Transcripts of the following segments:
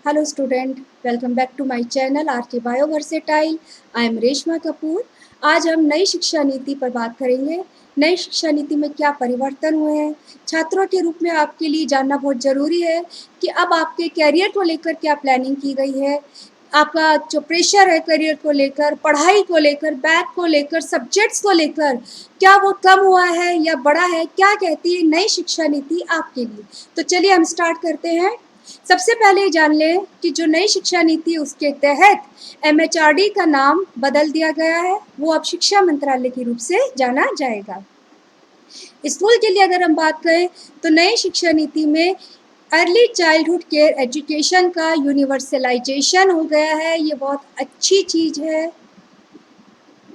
Hello student, welcome back to my channel RK Bio Versatile. I am Reshma Kapoor. आज हम नई शिक्षा नीति पर बात करेंगे। नई शिक्षा नीति में क्या परिवर्तन हुए हैं, छात्रों के रूप में आपके लिए जानना बहुत ज़रूरी है कि अब आपके कैरियर को लेकर क्या प्लानिंग की गई है। आपका जो प्रेशर है करियर को लेकर, पढ़ाई को लेकर, बैक को लेकर, सब्जेक्ट्स को लेकर, क्या वो कम हुआ है या बढ़ा है, क्या कहती है नई शिक्षा नीति आपके लिए। तो चलिए हम स्टार्ट करते हैं। सबसे पहले जान लें कि जो नई शिक्षा नीति उसके तहत MHRD का नाम बदल दिया गया है, वो अब शिक्षा मंत्रालय के रूप से जाना जाएगा। स्कूल के लिए अगर हम बात करें तो नई शिक्षा नीति में अर्ली चाइल्डहुड केयर एजुकेशन का यूनिवर्सलाइजेशन हो गया है। ये बहुत अच्छी चीज़ है।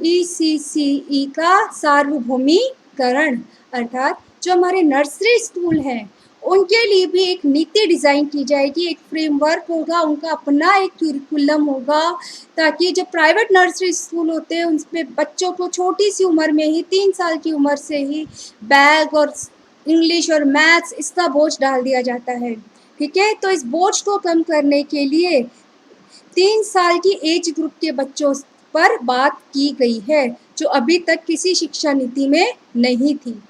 ECCE का सार्वभौमिकरण, अर्थात जो हमारे नर्सरी स्कूल हैं उनके लिए भी एक नीति डिज़ाइन की जाएगी, एक फ्रेमवर्क होगा, उनका अपना एक क्यूरिकुलम होगा, ताकि जो प्राइवेट नर्सरी स्कूल होते हैं उनमें बच्चों को छोटी सी उम्र में ही 3 साल की उम्र से ही बैग और इंग्लिश और मैथ्स इसका बोझ डाल दिया जाता है। ठीक है, तो इस बोझ को कम करने के लिए 3 साल की एज ग्रुप के बच्चों पर बात की गई है, जो अभी तक किसी शिक्षा नीति में नहीं थी।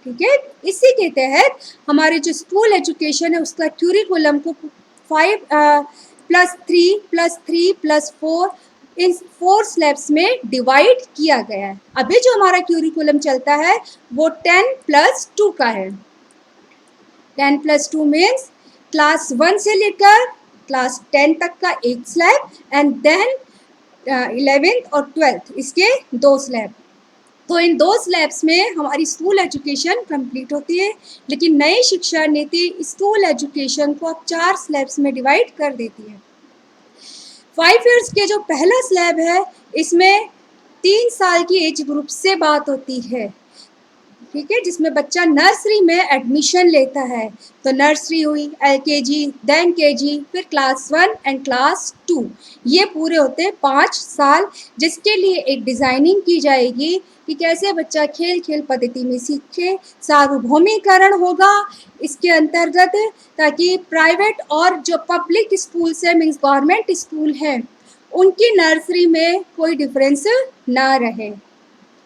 ठीक है, इसी के तहत हमारे जो स्कूल एजुकेशन है उसका क्यूरिकुलम को 5+3+3+4 इन 4 स्लैब्स में डिवाइड किया गया है। अभी जो हमारा क्यूरिकुलम चलता है वो 10+2 का है। 10+2 मीन्स क्लास 1 से लेकर क्लास 10 तक का एक स्लैब एंड देन 11th और 12th इसके 2 स्लैब। तो इन 2 स्लैब्स में हमारी स्कूल एजुकेशन कंप्लीट होती है, लेकिन नई शिक्षा नीति स्कूल एजुकेशन को अब 4 स्लैब्स में डिवाइड कर देती है। 5 इयर्स के जो पहला स्लैब है इसमें 3 साल की एज ग्रुप से बात होती है। ठीक है, जिसमें बच्चा नर्सरी में एडमिशन लेता है। तो नर्सरी हुई, LKG, देन KG, फिर क्लास 1 एंड क्लास 2, ये पूरे होते हैं 5 साल, जिसके लिए एक डिज़ाइनिंग की जाएगी कि कैसे बच्चा खेल खेल पद्धति में सीखे। सार्वभौमिकरण होगा इसके अंतर्गत, ताकि प्राइवेट और जो पब्लिक स्कूल्स है मीन्स गवर्नमेंट स्कूल हैं उनकी नर्सरी में कोई डिफरेंस ना रहे।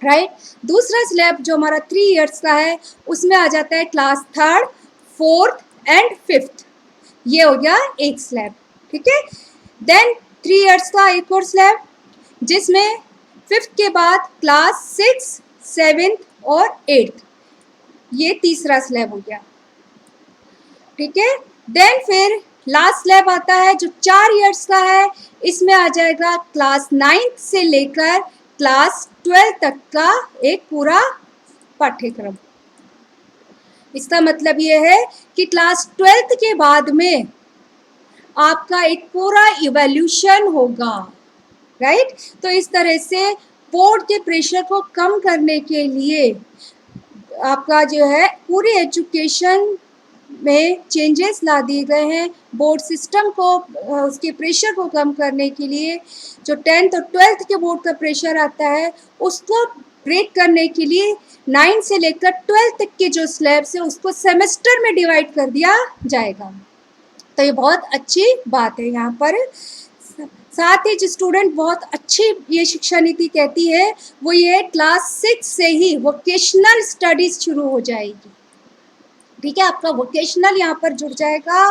राइट, दूसरा स्लैब जो हमारा 3 इयर्स का है उसमें आ जाता है class 3rd, 4th and 5th, ये हो गया एक स्लैब। ठीक है, देन 3 इयर्स का एक और स्लैब जिसमें 5th के बाद क्लास 6, 7th और 8th, ये तीसरा स्लैब हो गया। ठीक है, देन फिर लास्ट स्लैब आता है जो 4 इयर्स का है, इसमें आ जाएगा क्लास 9th से लेकर क्लास 12 तक का एक पूरा पाठ्यक्रम। इसका मतलब ये है कि क्लास 12th के बाद में आपका एक पूरा इवोल्यूशन होगा। राइट, तो इस तरह से बोर्ड के प्रेशर को कम करने के लिए आपका जो है पूरी एजुकेशन में चेंजेस ला दिए गए हैं। बोर्ड सिस्टम को उसके प्रेशर को कम करने के लिए जो 10th और 12th के बोर्ड का प्रेशर आता है उसको ब्रेक करने के लिए 9 से लेकर 12 तक के जो स्लैब्स है उसको सेमेस्टर में डिवाइड कर दिया जाएगा। तो ये बहुत अच्छी बात है। यहाँ पर साथ ही जो स्टूडेंट बहुत अच्छी ये शिक्षा नीति कहती है वो ये क्लास 6 से ही वोकेशनल स्टडीज शुरू हो जाएगी। ठीक है, आपका वोकेशनल यहाँ पर जुड़ जाएगा।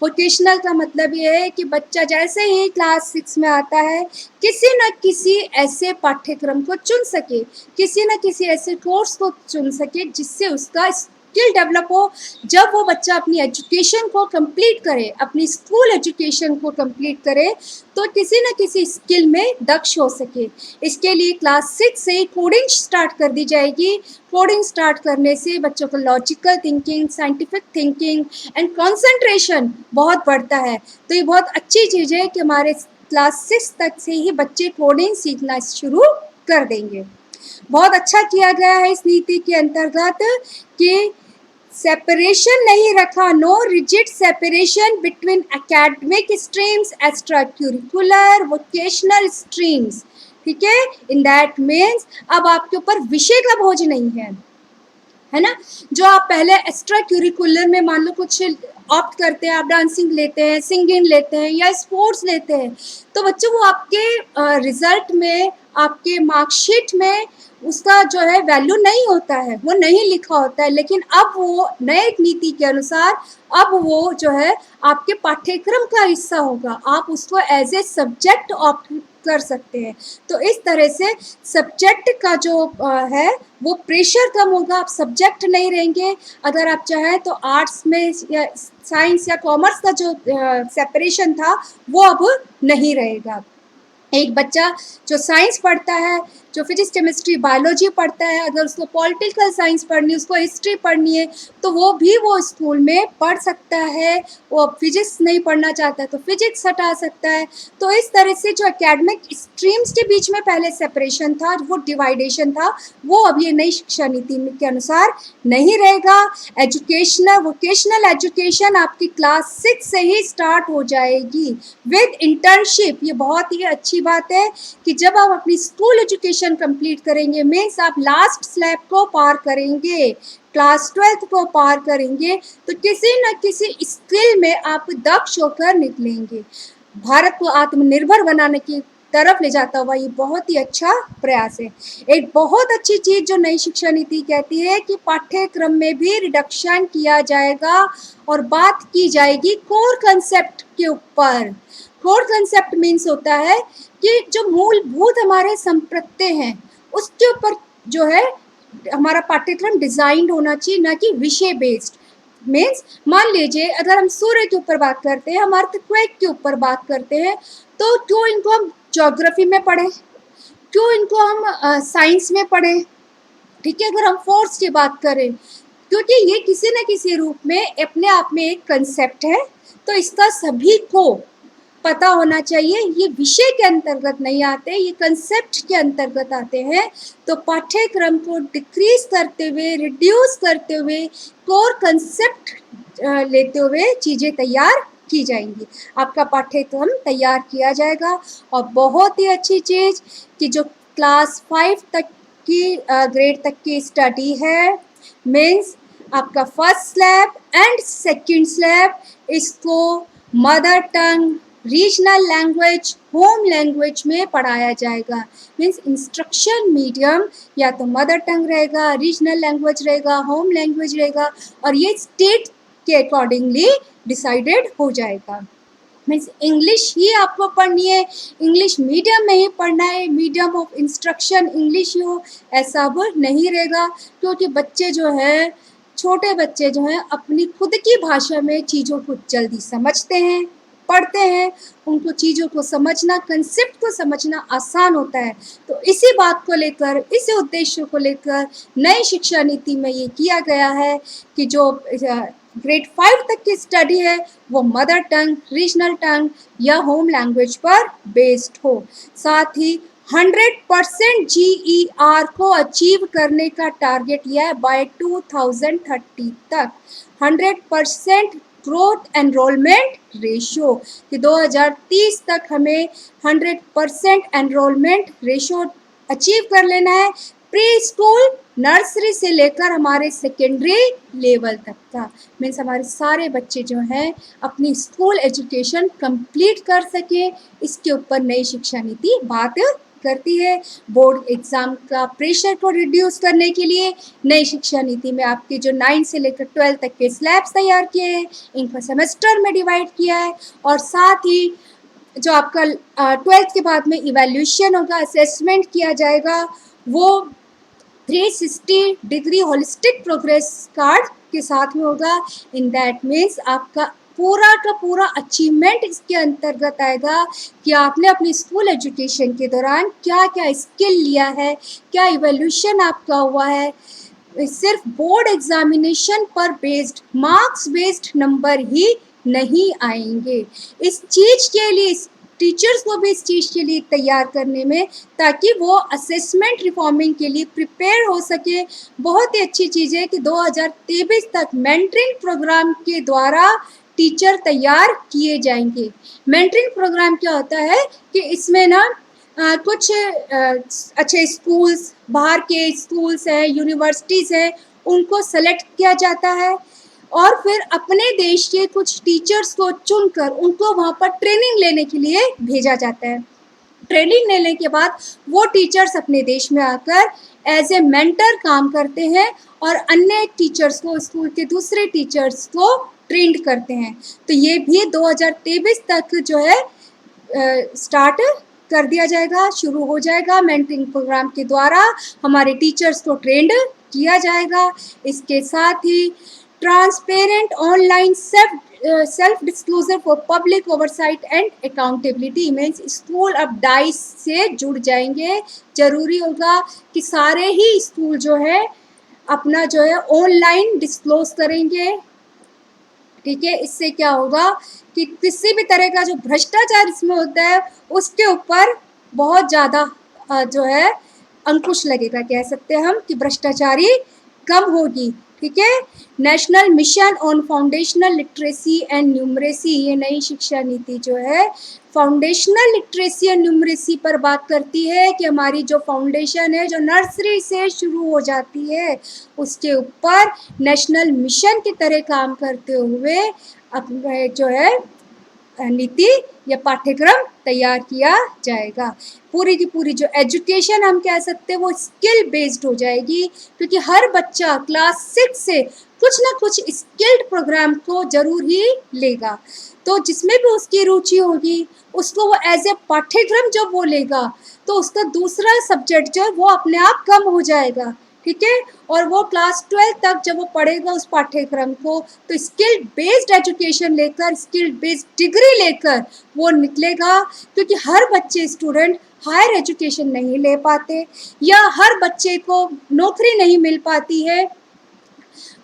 वोकेशनल का मतलब ये है कि बच्चा जैसे ही क्लास 6 में आता है किसी न किसी ऐसे पाठ्यक्रम को चुन सके, किसी न किसी ऐसे कोर्स को चुन सके जिससे उसका स्किल डेवलप हो। जब वो बच्चा अपनी एजुकेशन को कंप्लीट करे, अपनी स्कूल एजुकेशन को कंप्लीट करे, तो किसी न किसी स्किल में दक्ष हो सके। इसके लिए क्लास 6 से ही कोडिंग स्टार्ट कर दी जाएगी। कोडिंग स्टार्ट करने से बच्चों को logical thinking, scientific thinking and concentration बहुत बढ़ता है। तो ये बहुत अच्छी चीज़ है कि हमारे क्लास 6 तक से ही बच्चे कोडिंग सीखना शुरू कर देंगे। बहुत अच्छा किया गया है इस नीति के अंतर्गत कि सेपरेशन नहीं रखा, no rigid separation between academic streams, extra curricular, vocational streams. ठीक है, इन दैट मीन्स अब आपके ऊपर विषय का बोझ नहीं है। है ना। जो आप पहले एक्स्ट्रा क्यूरिकुलर में मान लो कुछ ऑप्ट करते हैं, आप डांसिंग लेते हैं, सिंगिंग लेते हैं या स्पोर्ट्स लेते हैं, तो बच्चों वो आपके रिजल्ट में, आपके मार्कशीट में उसका जो है वैल्यू नहीं होता है, वो नहीं लिखा होता है। लेकिन अब वो नए नीति के अनुसार अब वो जो है आपके पाठ्यक्रम का हिस्सा होगा, आप उसको एज ए सब्जेक्ट ऑप्ट कर सकते हैं। तो इस तरह से सब्जेक्ट का जो है वो प्रेशर कम होगा, आप सब्जेक्ट नहीं रहेंगे। अगर आप चाहें तो आर्ट्स में या साइंस या कॉमर्स का जो सेपरेशन था वो अब नहीं रहेगा। एक बच्चा जो साइंस पढ़ता है, जो फिजिक्स केमिस्ट्री बायोलॉजी पढ़ता है, अगर उसको पॉलिटिकल साइंस पढ़नी है, उसको हिस्ट्री पढ़नी है, तो वो भी वो स्कूल में पढ़ सकता है। वो फिजिक्स नहीं पढ़ना चाहता है तो फिजिक्स हटा सकता है। तो इस तरह से जो एकेडमिक स्ट्रीम्स के बीच में पहले सेपरेशन था, वो डिवाइडेशन था, वो अब ये नई शिक्षा नीति के अनुसार नहीं रहेगा। एजुकेशनल वोकेशनल एजुकेशन आपकी क्लास 6 से ही स्टार्ट हो जाएगी विद इंटर्नशिप। ये बहुत ही अच्छी बात है कि जब आप अपनी स्कूल एजुकेशन कंप्लीट करेंगे, मीन्स आप लास्ट स्लैब को पार करेंगे, क्लास 12th को पार करेंगे, तो किसी न किसी स्किल में आप दक्ष होकर निकलेंगे। भारत को आत्मनिर्भर बनाने की तरफ ले जाता हुआ ये बहुत ही अच्छा प्रयास है। एक बहुत अच्छी चीज़ जो नई शिक्षा नीति कहती है कि पाठ्यक्रम में भी रिडक्शन किया जाएगा और बात की जाएगी कोर कंसेप्ट के ऊपर। कोर कंसेप्ट मीन्स होता है कि जो मूलभूत हमारे संप्रत्यय हैं उसके ऊपर जो है हमारा पाठ्यक्रम डिजाइन होना चाहिए, ना कि विषय बेस्ड। मीन्स मान लीजिए अगर हम सूर्य के ऊपर बात करते हैं, हम अर्थक्वेक के ऊपर बात करते हैं, तो क्यों इनको हम ज्योग्राफी में पढ़ें, क्यों इनको हम साइंस में पढ़ें, ठीक है। अगर हम फोर्स की बात करें, क्योंकि ये किसी न किसी रूप में अपने आप में एक कंसेप्ट है, तो इसका सभी को पता होना चाहिए। ये विषय के अंतर्गत नहीं आते, ये कंसेप्ट के अंतर्गत आते हैं। तो पाठ्यक्रम को डिक्रीज करते हुए, रिड्यूस करते हुए, कोर कंसेप्ट लेते हुए चीज़ें तैयार की जाएंगी, आपका पाठ्यक्रम तैयार किया जाएगा। और बहुत ही अच्छी चीज़ कि जो क्लास 5 तक की ग्रेड तक की स्टडी है, मीन्स आपका first slab and second slab, इसको mother tongue, regional language, home language में पढ़ाया जाएगा। मीन्स इंस्ट्रक्शन मीडियम या तो मदर टंग रहेगा, रीजनल लैंग्वेज रहेगा, होम लैंग्वेज रहेगा, और ये स्टेट के अकॉर्डिंगली डिसाइडेड हो जाएगा। मीन्स इंग्लिश ही आपको पढ़नी है, इंग्लिश मीडियम में ही पढ़ना है, मीडियम ऑफ इंस्ट्रक्शन इंग्लिश ही हो, ऐसा अब नहीं रहेगा। क्योंकि बच्चे जो हैं, छोटे बच्चे जो हैं, अपनी खुद की भाषा में चीज़ों को जल्दी समझते हैं, पढ़ते हैं, उनको चीज़ों को समझना, कंसेप्ट को समझना आसान होता है। तो इसी बात को लेकर, इसी उद्देश्य को लेकर नई शिक्षा नीति में ये किया गया है कि जो ग्रेड 5 तक की स्टडी है वो मदर टंग, रीजनल टंग या होम लैंग्वेज पर बेस्ड हो। साथ ही 100% GER को अचीव करने का टारगेट लिया है बाय 2030 तक। 100% ग्रोथ एनरोलमेंट रेशियो कि 2030 तक हमें 100% एनरोलमेंट रेशियो अचीव कर लेना है, प्री स्कूल नर्सरी से लेकर हमारे सेकेंडरी लेवल तक का। मीन्स हमारे सारे बच्चे जो हैं अपनी स्कूल एजुकेशन कंप्लीट कर सकें, इसके ऊपर नई शिक्षा नीति बात करती है। बोर्ड एग्ज़ाम का प्रेशर को रिड्यूस करने के लिए नई शिक्षा नीति में आपके जो 9 से लेकर 12 तक के स्लैब्स तैयार किए हैं, इनको सेमेस्टर में डिवाइड किया है, और साथ ही जो आपका 12th के बाद में इवैल्यूएशन होगा, असेसमेंट किया जाएगा, वो 360 डिग्री होलिस्टिक प्रोग्रेस कार्ड के साथ में होगा। इन दैट मीन्स आपका पूरा का पूरा अचीवमेंट इसके अंतर्गत आएगा कि आपने अपनी स्कूल एजुकेशन के दौरान क्या क्या स्किल लिया है, क्या इवैल्यूएशन आपका हुआ है। सिर्फ बोर्ड एग्जामिनेशन पर बेस्ड, मार्क्स बेस्ड नंबर ही नहीं आएंगे। इस चीज़ के लिए टीचर्स को भी इस चीज़ के लिए तैयार करने में, ताकि वो असेसमेंट रिफॉर्मिंग के लिए प्रिपेयर हो सके। बहुत ही अच्छी चीज़ है कि 2023 तक मेंटरिंग प्रोग्राम के द्वारा टीचर तैयार किए जाएंगे। मेंटरिंग प्रोग्राम क्या होता है कि इसमें ना कुछ अच्छे स्कूल्स, बाहर के स्कूल्स हैं, यूनिवर्सिटीज़ हैं, उनको सेलेक्ट किया जाता है और फिर अपने देश के कुछ टीचर्स को चुनकर उनको वहाँ पर ट्रेनिंग लेने के लिए भेजा जाता है। ट्रेनिंग लेने के बाद वो टीचर्स अपने देश में आकर एज ए मेंटर काम करते हैं और अन्य टीचर्स को, स्कूल के दूसरे टीचर्स को ट्रेंड करते हैं। तो ये भी 2023 तक जो है स्टार्ट कर दिया जाएगा, शुरू हो जाएगा। मेंटरिंग प्रोग्राम के द्वारा हमारे टीचर्स को ट्रेंड किया जाएगा। इसके साथ ही transparent online self disclosure for public oversight and accountability means school अब डाइस से जुड़ जाएंगे। जरूरी होगा कि सारे ही स्कूल जो है अपना जो है ऑनलाइन डिस्क्लोज करेंगे। ठीक है, इससे क्या होगा कि किसी भी तरह का जो भ्रष्टाचार इसमें होता है उसके ऊपर बहुत ज़्यादा जो है अंकुश लगेगा, कह सकते हैं हम कि भ्रष्टाचारी कम होगी। ठीक है, national mission on foundational literacy and numeracy, ये नई शिक्षा नीति जो है फाउंडेशनल लिटरेसी एंड न्यूमरेसी पर बात करती है कि हमारी जो फाउंडेशन है जो नर्सरी से शुरू हो जाती है उसके ऊपर नेशनल मिशन की तरह काम करते हुए अपने जो है नीति या पाठ्यक्रम तैयार किया जाएगा। पूरी की पूरी जो एजुकेशन हम कह सकते हैं वो स्किल बेस्ड हो जाएगी, क्योंकि हर बच्चा क्लास 6 से कुछ ना कुछ स्किल्ड प्रोग्राम को जरूर ही लेगा। तो जिसमें भी उसकी रुचि होगी उसको वो एज ए पाठ्यक्रम जब वो लेगा तो उसका दूसरा सब्जेक्ट जो है वो अपने आप कम हो जाएगा। ठीक है, और वो क्लास 12 तक जब वो पढ़ेगा उस पाठ्यक्रम को तो स्किल बेस्ड एजुकेशन लेकर, स्किल बेस्ड डिग्री लेकर वो निकलेगा। क्योंकि हर बच्चे स्टूडेंट हायर एजुकेशन नहीं ले पाते या हर बच्चे को नौकरी नहीं मिल पाती है,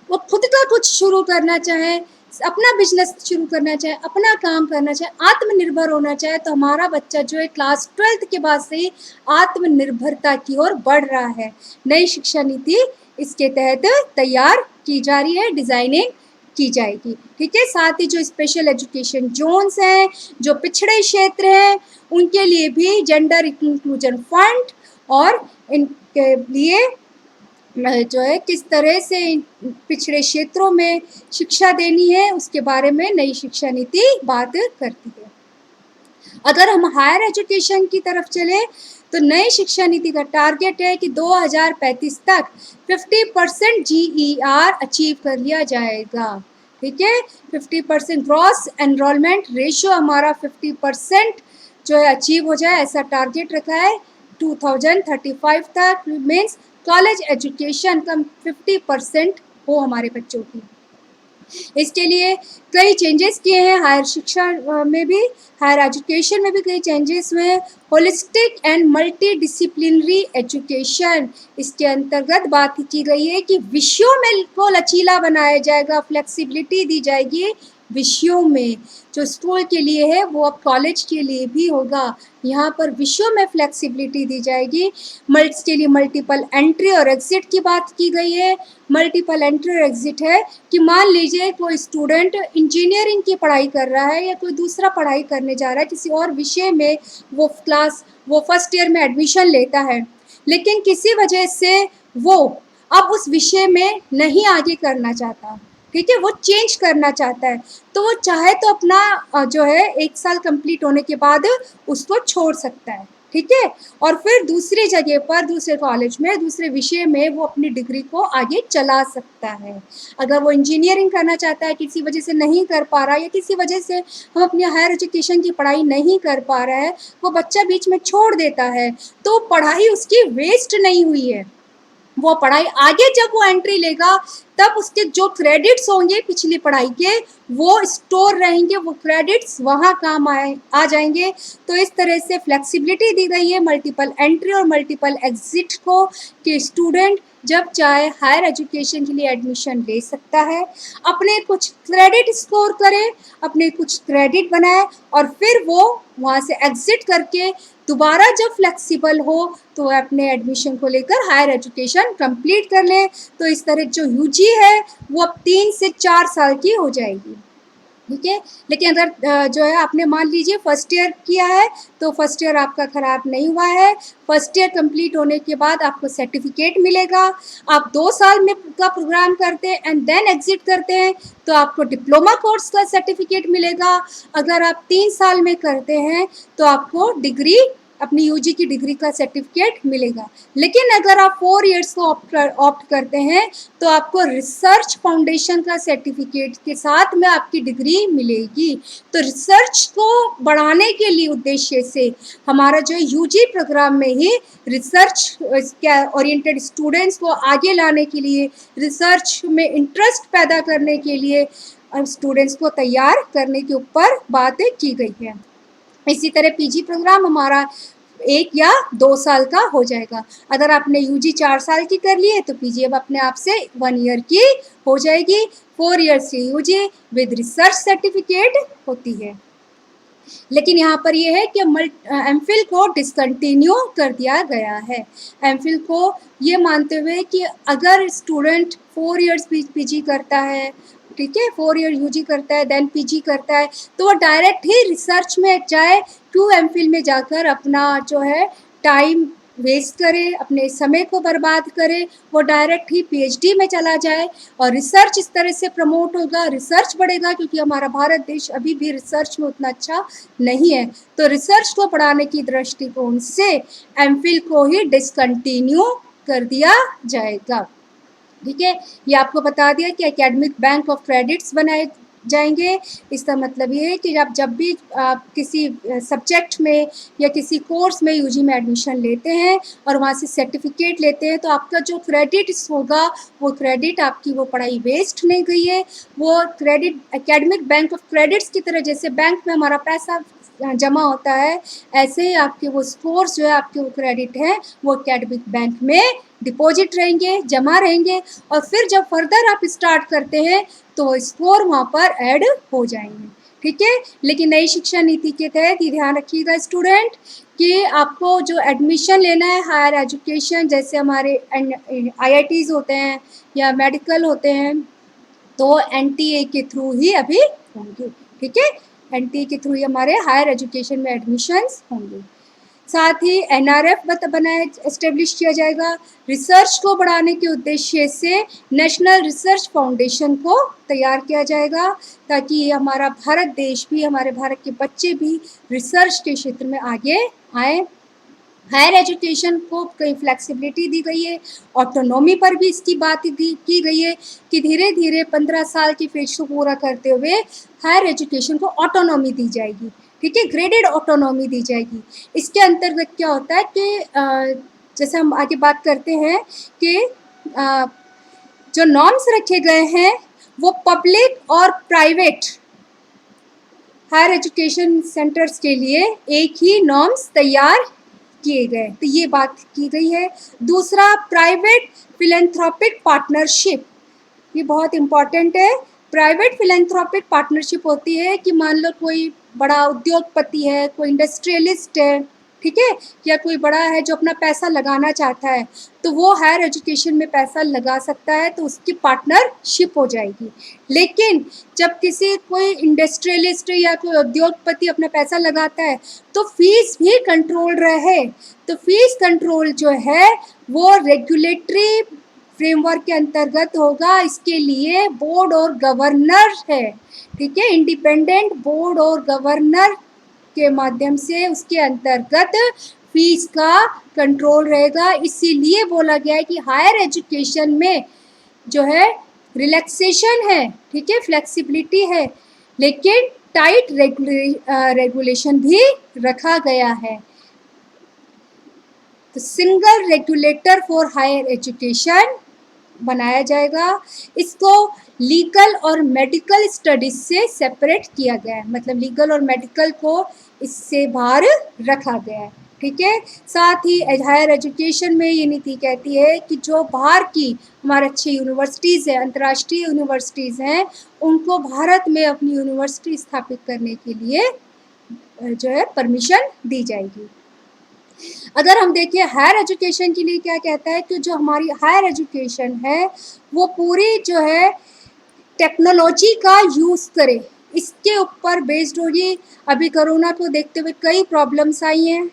वो खुद का कुछ शुरू करना चाहे, अपना बिजनेस शुरू करना चाहे, अपना काम करना चाहे, आत्मनिर्भर होना चाहे, तो हमारा बच्चा जो है क्लास 12 के बाद से ही आत्मनिर्भरता की ओर बढ़ रहा है। नई शिक्षा नीति इसके तहत तैयार की जा रही है, डिजाइनिंग की जाएगी। ठीक है, साथ ही जो स्पेशल एजुकेशन जोन्स हैं, जो पिछड़े क्षेत्र हैं, उनके लिए भी जेंडर इंक्लूजन फंड और इनके लिए जो है किस तरह से पिछड़े क्षेत्रों में शिक्षा देनी है उसके बारे में नई शिक्षा नीति बात करती है। अगर हम हायर एजुकेशन की तरफ चले तो नई शिक्षा नीति का टारगेट है कि 2035 तक 50% GER अचीव कर लिया जाएगा। ठीक है, 50% ग्रॉस एनरोलमेंट रेशियो हमारा 50% जो है अचीव हो जाए, ऐसा टारगेट रखा है 2035 तक। मीन्स कॉलेज एजुकेशन कम 50% हो हमारे बच्चों की। इसके लिए कई चेंजेस किए हैं, हायर शिक्षा में भी, हायर एजुकेशन में भी कई चेंजेस हुए हैं। Holistic and multi disciplinary education, इसके अंतर्गत बात की गई है कि विषयों में को लचीला बनाया जाएगा, फ्लेक्सिबिलिटी दी जाएगी विषयों में। जो स्कूल के लिए है वो अब कॉलेज के लिए भी होगा। यहाँ पर विषयों में फ्लेक्सिबिलिटी दी जाएगी। के लिए मल्टीपल एंट्री और एग्जिट की बात की गई है। मल्टीपल एंट्री और एग्जिट है कि मान लीजिए कोई स्टूडेंट इंजीनियरिंग की पढ़ाई कर रहा है या कोई दूसरा पढ़ाई करने जा रहा है किसी और विषय में, वो फर्स्ट ईयर में एडमिशन लेता है, लेकिन किसी वजह से वो अब उस विषय में नहीं आगे करना चाहता। ठीक है, वो चेंज करना चाहता है, तो वो चाहे तो अपना जो है 1 साल कंप्लीट होने के बाद उसको छोड़ सकता है। ठीक है, और फिर दूसरी जगह पर, दूसरे कॉलेज में, दूसरे विषय में वो अपनी डिग्री को आगे चला सकता है। अगर वो इंजीनियरिंग करना चाहता है, किसी वजह से नहीं कर पा रहा है या किसी वजह से हम अपनी हायर एजुकेशन की पढ़ाई नहीं कर पा रहा है, वो बच्चा बीच में छोड़ देता है, तो पढ़ाई उसकी वेस्ट नहीं हुई है। वो पढ़ाई आगे जब वो एंट्री लेगा तब उसके जो क्रेडिट्स होंगे पिछली पढ़ाई के वो स्टोर रहेंगे, वो क्रेडिट्स वहाँ काम आ जाएंगे। तो इस तरह से फ्लेक्सिबिलिटी दी गई है मल्टीपल एंट्री और मल्टीपल एग्जिट को, कि स्टूडेंट जब चाहे हायर एजुकेशन के लिए एडमिशन ले सकता है, अपने कुछ क्रेडिट स्कोर करे, अपने कुछ क्रेडिट बनाए और फिर वो वहाँ से एग्जिट करके दोबारा जब फ्लेक्सिबल हो तो अपने एडमिशन को लेकर हायर एजुकेशन कंप्लीट कर ले। तो इस तरह जो यूजी है वो अब 3 से 4 साल की हो जाएगी। ठीक है। लेकिन अगर जो है आपने मान लीजिए फर्स्ट ईयर किया है तो फर्स्ट ईयर आपका ख़राब नहीं हुआ है। फर्स्ट ईयर कंप्लीट होने के बाद आपको सर्टिफिकेट मिलेगा। आप 2 साल में का प्रोग्राम करते हैं एंड देन एग्जिट करते हैं तो आपको डिप्लोमा कोर्स का सर्टिफिकेट मिलेगा। अगर आप 3 साल में करते हैं तो आपको डिग्री, अपनी यूजी की डिग्री का सर्टिफिकेट मिलेगा। लेकिन अगर आप 4 इयर्स को ऑप्ट करते हैं तो आपको रिसर्च फाउंडेशन का सर्टिफिकेट के साथ में आपकी डिग्री मिलेगी। तो रिसर्च को बढ़ाने के लिए उद्देश्य से हमारा जो यूजी प्रोग्राम में ही रिसर्च क्या ओरिएंटेड स्टूडेंट्स को आगे लाने के लिए, रिसर्च में इंटरेस्ट पैदा करने के लिए स्टूडेंट्स को तैयार करने के ऊपर बातें की गई है। इसी तरह पीजी प्रोग्राम हमारा 1 या 2 साल का हो जाएगा। अगर आपने यूजी 4 साल की कर ली है तो पीजी अब अपने आप से 1 ईयर की हो जाएगी। 4 ईयर्स की यूजी विद रिसर्च सर्टिफिकेट होती है। लेकिन यहाँ पर ये है कि एमफिल को डिसकंटिन्यू कर दिया गया है। एमफिल को ये मानते हुए कि अगर स्टूडेंट 4 इयर्स पीजी करता है, ठीक है, 4 ईयर यूजी करता है देन पीजी करता है, तो वो डायरेक्ट ही रिसर्च में जाए, क्यों एमफिल में जाकर अपना जो है टाइम वेस्ट करे, अपने समय को बर्बाद करे, वो डायरेक्ट ही पीएचडी में चला जाए और रिसर्च इस तरह से प्रमोट होगा, रिसर्च बढ़ेगा, क्योंकि हमारा भारत देश अभी भी रिसर्च में उतना अच्छा नहीं है। तो रिसर्च को बढ़ाने की दृष्टिकोण से एमफिल को ही डिसकंटिन्यू कर दिया जाएगा। ठीक है, ये आपको बता दिया कि एकेडमिक बैंक ऑफ क्रेडिट्स बनाए जाएंगे। इसका मतलब ये है कि जब भी आप किसी सब्जेक्ट में या किसी कोर्स में यूजी में एडमिशन लेते हैं और वहाँ से सर्टिफिकेट लेते हैं तो आपका जो क्रेडिट होगा वो क्रेडिट, आपकी वो पढ़ाई वेस्ट नहीं गई है। वो credit academic bank of credits की तरह, जैसे बैंक में हमारा पैसा जमा होता है, ऐसे ही आपके वो स्कोर्स जो है, आपके वो क्रेडिट हैं, वो एकेडमिक बैंक में डिपॉजिट रहेंगे, जमा रहेंगे और फिर जब फर्दर आप स्टार्ट करते हैं तो स्कोर वहाँ पर ऐड हो जाएंगे। ठीक है, लेकिन नई शिक्षा नीति के तहत ये ध्यान रखिएगा स्टूडेंट कि आपको जो एडमिशन लेना है हायर एजुकेशन, जैसे हमारे आईआईटीज़ होते हैं या मेडिकल होते हैं, तो एनटीए के थ्रू ही अभी होंगे। ठीक है, एनटीए के थ्रू ही हमारे हायर एजुकेशन में एडमिशन्स होंगे। साथ ही एनआरएफ बनाया एस्टेब्लिश किया जाएगा। रिसर्च को बढ़ाने के उद्देश्य से नेशनल रिसर्च फाउंडेशन को तैयार किया जाएगा, ताकि हमारा भारत देश भी, हमारे भारत के बच्चे भी रिसर्च के क्षेत्र में आगे आए। हायर एजुकेशन को कई फ्लेक्सिबिलिटी दी गई है, ऑटोनॉमी पर भी इसकी बात की गई है कि धीरे धीरे 15 साल की फेज को पूरा करते हुए हायर एजुकेशन को ऑटोनॉमी दी जाएगी। ठीक है, ग्रेडेड ऑटोनॉमी दी जाएगी। इसके अंतर्गत क्या होता है कि जैसे हम आगे बात करते हैं कि जो नॉर्म्स रखे गए हैं वो पब्लिक और प्राइवेट हायर एजुकेशन सेंटर्स के लिए एक ही नॉर्म्स तैयार किए गए, तो ये बात की गई है। दूसरा, प्राइवेट फिलैंथ्रोपिक पार्टनरशिप, ये बहुत इम्पॉर्टेंट है। प्राइवेट फिलैंथ्रोपिक पार्टनरशिप होती है कि मान लो कोई बड़ा उद्योगपति है, कोई इंडस्ट्रियलिस्ट है, ठीक है, या कोई बड़ा है जो अपना पैसा लगाना चाहता है, तो वो हायर एजुकेशन में पैसा लगा सकता है, तो उसकी पार्टनरशिप हो जाएगी। लेकिन जब कोई इंडस्ट्रियलिस्ट या कोई उद्योगपति अपना पैसा लगाता है तो फीस भी कंट्रोल रहे, तो फीस कंट्रोल जो है वो रेगुलेटरी फ्रेमवर्क के अंतर्गत होगा। इसके लिए बोर्ड और गवर्नर है, ठीक है, इंडिपेंडेंट बोर्ड और गवर्नर के माध्यम से उसके अंतर्गत फीस का कंट्रोल रहेगा। इसीलिए बोला गया है कि हायर एजुकेशन में जो है रिलैक्सेशन है, ठीक है, फ्लेक्सिबिलिटी है, लेकिन टाइट रेगुलेशन भी रखा गया है। तो single regulator for higher education बनाया जाएगा। इसको लीगल और मेडिकल स्टडीज से सेपरेट किया गया है, मतलब लीगल और मेडिकल को इससे बाहर रखा गया है। ठीक है, साथ ही हायर एजुकेशन में ये नीति कहती है कि जो बाहर की हमारे अच्छी यूनिवर्सिटीज़ हैं, अंतर्राष्ट्रीय यूनिवर्सिटीज़ हैं, उनको भारत में अपनी यूनिवर्सिटी स्थापित करने के लिए जो है परमिशन दी जाएगी। अगर हम देखें हायर एजुकेशन के लिए क्या कहता है कि जो हमारी हायर एजुकेशन है वो पूरी जो है टेक्नोलॉजी का यूज़ करे, इसके ऊपर बेस्ड होगी। अभी कोरोना को देखते हुए कई प्रॉब्लम्स आई हैं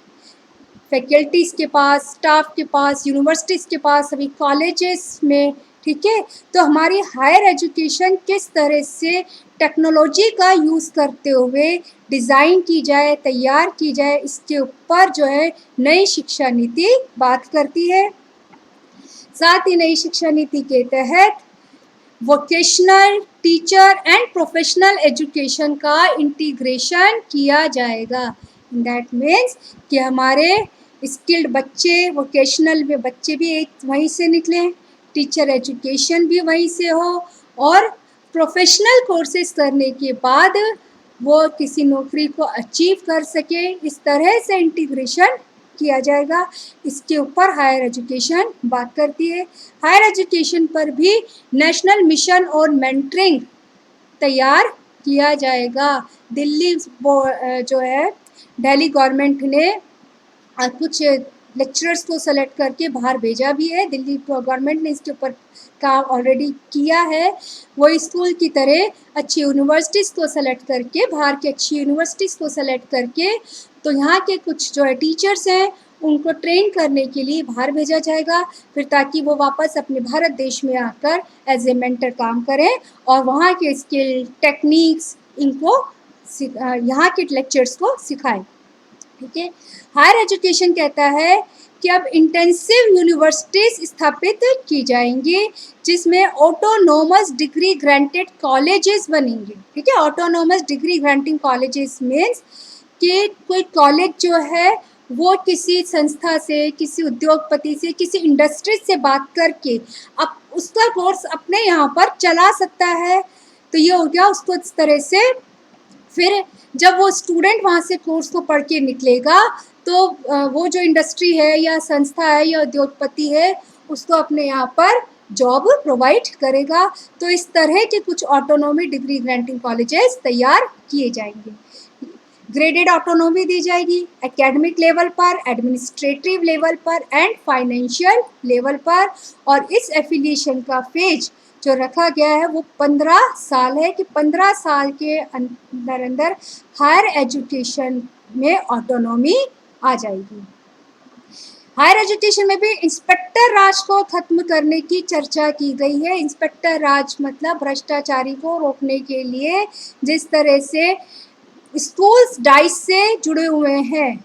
फैकल्टीज़ के पास, स्टाफ के पास, यूनिवर्सिटीज़ के पास, सभी कॉलेजेस में, ठीक है। तो हमारी हायर एजुकेशन किस तरह से टेक्नोलॉजी का यूज़ करते हुए डिज़ाइन की जाए, तैयार की जाए, इसके ऊपर जो है नई शिक्षा नीति बात करती है। साथ ही नई शिक्षा नीति के तहत vocational, teacher and professional education का इंटीग्रेशन किया जाएगा। दैट मीन्स कि हमारे स्किल्ड बच्चे, वोकेशनल में बच्चे भी एक वहीं से निकलें, टीचर एजुकेशन भी वहीं से हो, और प्रोफेशनल कोर्सेज करने के बाद वो किसी नौकरी को अचीव कर सके, इस तरह से इंटीग्रेशन किया जाएगा। इसके ऊपर हायर एजुकेशन बात करती है। हायर एजुकेशन पर भी नेशनल मिशन और मेंटरिंग तैयार किया जाएगा। दिल्ली जो है दिल्ली गवर्नमेंट ने कुछ लेक्चरर्स को सेलेक्ट करके बाहर भेजा भी है। दिल्ली गवर्नमेंट ने इसके ऊपर काम ऑलरेडी किया है। वो स्कूल की तरह अच्छी यूनिवर्सिटीज़ को सेलेक्ट करके, बाहर की अच्छी यूनिवर्सिटीज़ को सेलेक्ट करके, तो यहाँ के कुछ जो है टीचर्स हैं उनको ट्रेन करने के लिए बाहर भेजा जाएगा, फिर ताकि वो वापस अपने भारत देश में आकर एज ए मेंटर काम करें और वहाँ के स्किल, टेक्निक्स इनको यहाँ के लेक्चर्स को सिखाएं। ठीक है। हायर एजुकेशन कहता है कि अब इंटेंसिव यूनिवर्सिटीज स्थापित की जाएंगी जिसमें ऑटोनोमस डिग्री ग्रांटेड कॉलेजेस बनेंगे। ठीक है। Autonomous degree granting colleges means कि कोई कॉलेज जो है वो किसी संस्था से, किसी उद्योगपति से, किसी इंडस्ट्री से बात करके अब उसका कोर्स अपने यहाँ पर चला सकता है। तो ये हो गया उसको इस तरह से। फिर जब वो स्टूडेंट वहाँ से कोर्स को पढ़ के निकलेगा तो वो जो इंडस्ट्री है या संस्था है या उद्योगपति है उसको अपने यहाँ पर जॉब प्रोवाइड करेगा। तो इस तरह के कुछ ऑटोनॉमी डिग्री ग्रांटिंग कॉलेजेस तैयार किए जाएंगे। ग्रेडेड ऑटोनॉमी दी जाएगी एकेडमिक लेवल पर, एडमिनिस्ट्रेटिव लेवल पर एंड फाइनेंशियल लेवल पर। और इस एफिलिएशन का फेज जो रखा गया है वो 15 साल है कि 15 साल के अंदर हायर एजुकेशन में ऑटोनॉमी आ जाएगी। हायर एजुकेशन में भी इंस्पेक्टर राज को खत्म करने की चर्चा की गई है। इंस्पेक्टर राज मतलब भ्रष्टाचारी को रोकने के लिए जिस तरह से स्कूल्स डाइस से जुड़े हुए हैं,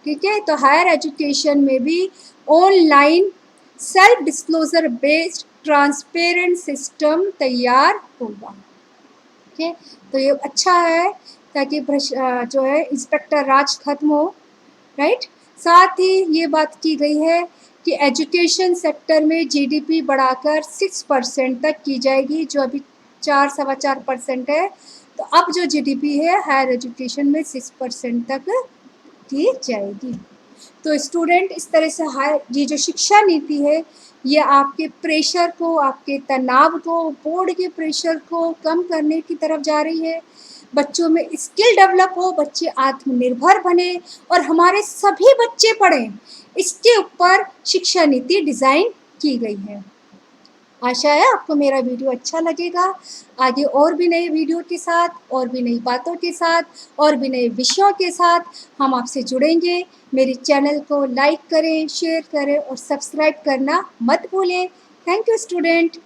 ठीक है, तो हायर एजुकेशन में भी online self disclosure based transparent system तैयार होगा। ठीक है, तो ये अच्छा है ताकि जो है इंस्पेक्टर राज खत्म हो, राइट। साथ ही ये बात की गई है कि एजुकेशन सेक्टर में जीडीपी बढ़ाकर 6% तक की जाएगी, जो अभी 4-4.25% है। तो अब जो जीडीपी है हायर एजुकेशन में 6% तक की जाएगी। तो स्टूडेंट इस तरह से ये जो शिक्षा नीति है ये आपके प्रेशर को, आपके तनाव को, बोर्ड के प्रेशर को कम करने की तरफ जा रही है। बच्चों में स्किल डेवलप हो, बच्चे आत्मनिर्भर बने और हमारे सभी बच्चे पढ़ें, इसके ऊपर शिक्षा नीति डिज़ाइन की गई है। आशा है आपको मेरा वीडियो अच्छा लगेगा। आगे और भी नए वीडियो के साथ, और भी नई बातों के साथ, और भी नए विषयों के साथ हम आपसे जुड़ेंगे। मेरे चैनल को लाइक करें, शेयर करें और सब्सक्राइब करना मत भूलें। Thank you student.